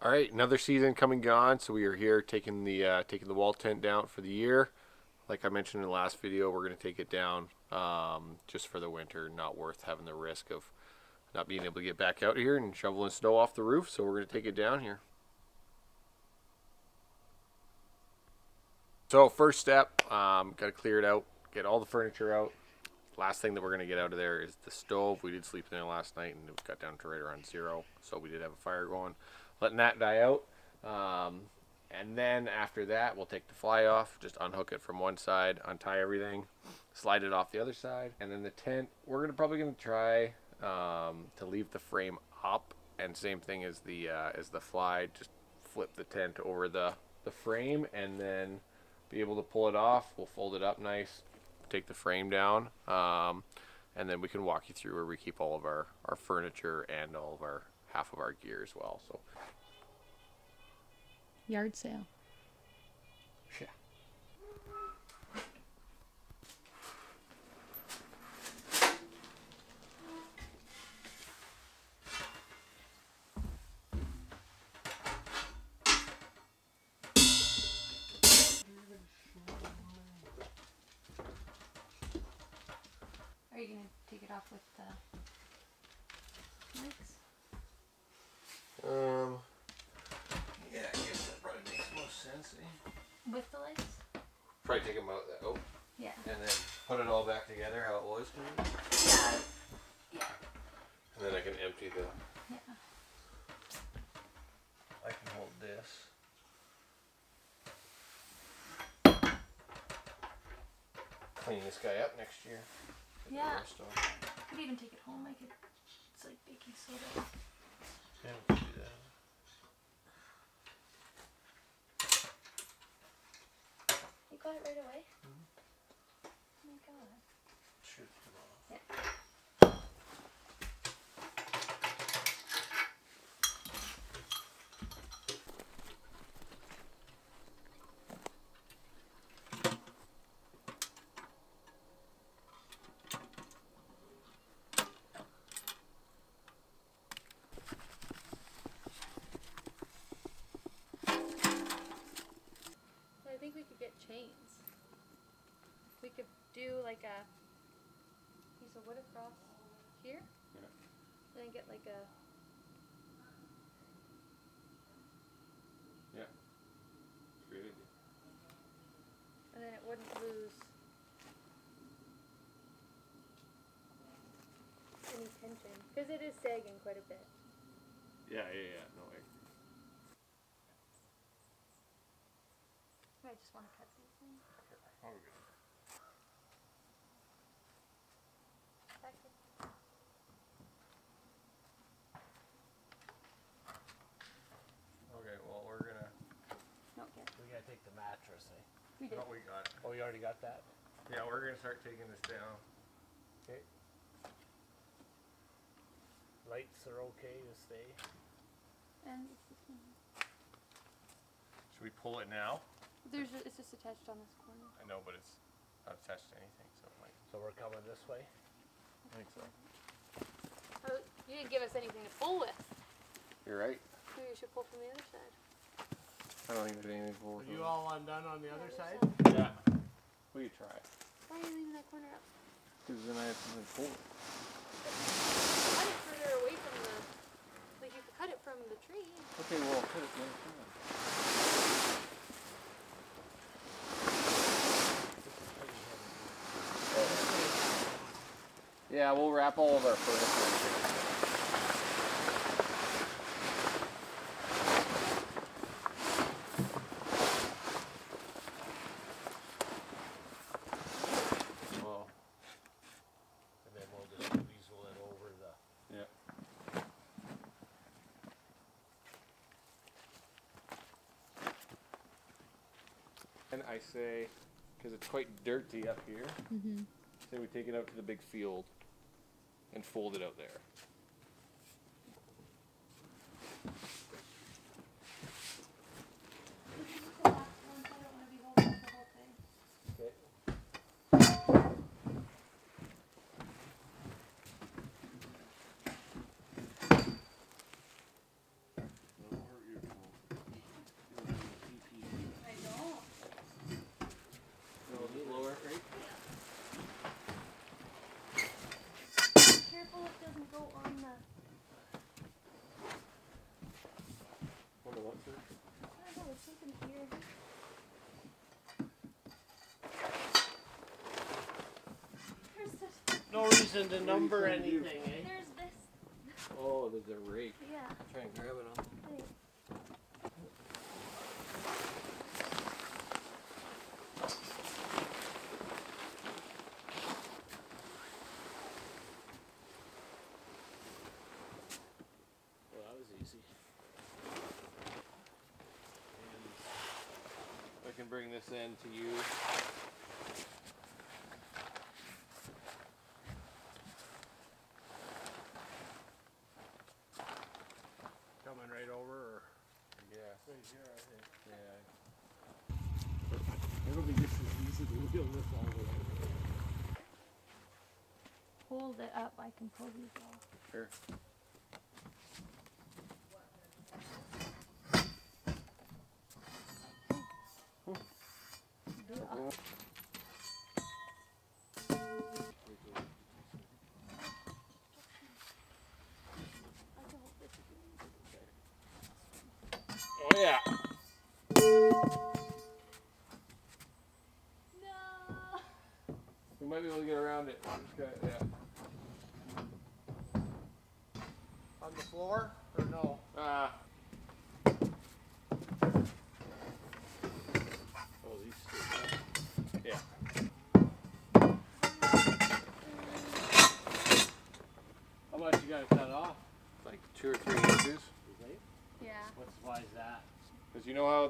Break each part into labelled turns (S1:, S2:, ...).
S1: All right, another season coming on, so we are here taking the wall tent down for the year. Like I mentioned in the last video, we're going to take it down just for the winter. Not worth having the risk of not being able to get back out here and shoveling snow off the roof, so we're going to take it down here. So first step, got to clear it out, get all the furniture out. Last thing that we're going to get out of there is the stove. We did sleep in there last night and it got down to right around 0, so we did have a fire going. Letting that die out. And then after that, we'll take the fly off, just unhook it from one side, untie everything, slide it off the other side. And then the tent, we're probably going to try to leave the frame up, and same thing as the fly, just flip the tent over the frame and then be able to pull it off. We'll fold it up nice, take the frame down, and then we can walk you through where we keep all of our furniture and all of our half of our gear as well. So
S2: yard sale.
S1: Yeah.
S2: Are you gonna take it off with the lights?
S1: Yeah, I guess that probably makes most sense.
S2: With the lights?
S1: Probably take them out.
S2: Yeah.
S1: And then put it all back together how it was.
S2: Yeah. Yeah.
S1: And then I can empty the.
S2: Yeah.
S1: I can hold this. Clean this guy up next year.
S2: Yeah. I could even take it home. It's like baking soda.
S1: Yeah, we can do that.
S2: You got it right away? Oh my god.
S1: Should come off.
S2: Yeah. I think we could get chains. We could do like a piece of wood across here.
S1: Yeah.
S2: And then get like a.
S1: Yeah. Great idea.
S2: And then it wouldn't lose any tension. Because it is sagging quite a bit.
S1: Yeah. No way.
S2: I just want to cut these things.
S1: Oh, we're good.
S2: Back in.
S1: Okay, well we're gonna.
S2: No, here.
S3: We gotta take the mattress, eh?
S2: We did.
S1: What we got?
S3: Oh, you already got that?
S1: Yeah, we're gonna start taking this down.
S3: Okay. Lights are okay to stay.
S2: And
S1: Should we pull it now?
S2: it's just attached on this corner.
S1: I know, but it's not attached to anything, so it might.
S3: So we're coming this way?
S1: I think so.
S2: Oh, you didn't give us anything to pull with.
S1: You're right.
S2: Maybe we should pull from the other side.
S1: I don't think there's anything to pull.
S3: Are you all undone on the other side?
S1: Yeah. We could try.
S2: Why are you leaving that corner up?
S1: Because then I have something to pull.
S2: Cut it further away from the. Like you could cut it from the tree.
S1: Okay, well, put it down. Yeah, we'll wrap all of our furniture. Well,
S3: And then we'll just weasel it over the...
S1: yeah. And I say, because it's quite dirty up here, say we take it out to the big field and fold it out there.
S2: I don't know, there's something here. There's this.
S3: No reason to number anything, eh?
S2: There's this.
S1: Oh, there's a rake.
S2: Yeah.
S1: Try and grab it on.
S2: Thing.
S3: Well, that was easy.
S1: And I can bring this in to you.
S3: Coming right over, or
S1: Yeah.
S3: right here, I think.
S1: Yeah.
S3: It'll be just as easy to wheel this all the way.
S2: Hold it up, I can pull these off.
S1: Sure.
S2: Do it off.
S1: Oh yeah.
S2: No.
S1: We might be able to get around it. Just gotta, yeah.
S3: On the floor, or no?
S1: Oh, these two. Yeah.
S3: How much you gotta cut off?
S1: Like 2 or 3 inches.
S2: Yeah.
S3: Why is that?
S1: Because you know how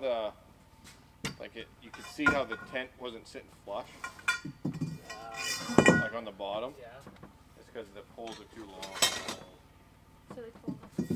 S1: you could see how the tent wasn't sitting flush, like on the bottom.
S3: Yeah.
S1: It's because the poles are too long.
S2: So they pull this.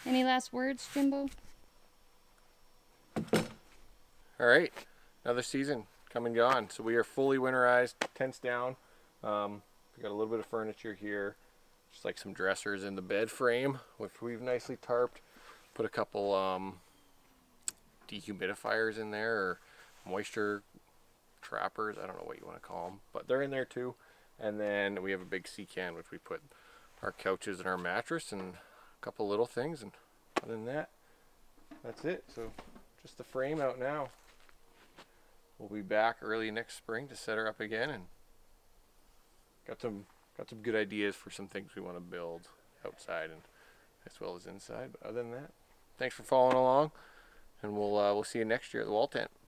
S2: Any last words, Jimbo?
S1: All right, another season come and gone. So we are fully winterized, tents down. We got a little bit of furniture here, just like some dressers in the bed frame, which we've nicely tarped. Put a couple dehumidifiers in there, or moisture trappers. I don't know what you want to call them, but they're in there too. And then we have a big sea can, which we put our couches and our mattress and a couple little things. And other than that, that's it. So just the frame out now. We'll be back early next spring to set her up again, and got some good ideas for some things we want to build outside and as well as inside. But other than that, thanks for following along, and we'll see you next year at the wall tent.